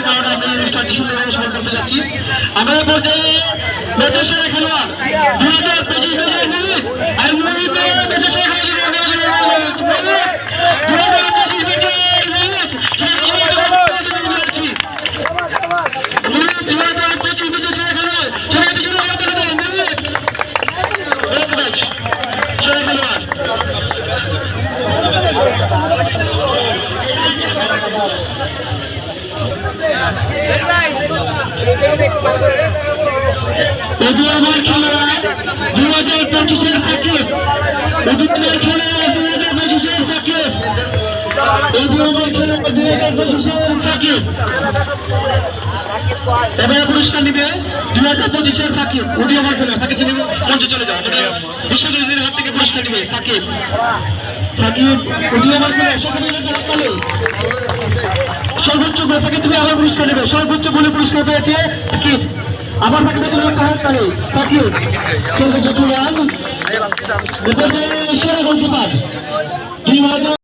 যে কারণে আমরা অনুষ্ঠানটি সুন্দরভাবে সফল করতে যাচ্ছি। আমরা এই পর্যায়ে ম্যাচের সেরা খেলোয়াড় 2025 ব্যাচের মুহিত আর মুহিতে ম্যাচের সেরা খেলোয়াড় 2025 ব্যাচের মুহিত উদীয়মান খেলোয়াড় 2025 সাকিব, উদীয়মান খেলোয়াড় 2025 সাকিব, উদীয়মান খেলোয়াড় 2025 সাকিব। এবারে পুরস্কার নিবে 2025 সাকিব, উদীয়মান খেলোয়াড় সাকিব। তুমি মঞ্চে চলে যাও, আমাদের বিশ্বজিতের হাত থেকে পুরস্কার নিবে সাকিব। সাকিব উদীয়মান খেলোয়াড় সকলের হাততালি। সর্বোচ্চ গোল সাকিব, তুমি আবার পুরস্কার নেবে। সর্বোচ্চ গোলে পুরস্কার পেয়েছে সাকিব। আবার সাকিবের জন্য একটা হাততালি। সাকিব খেলতে চট্টগ্রাম সেরা গোলকিপার 2000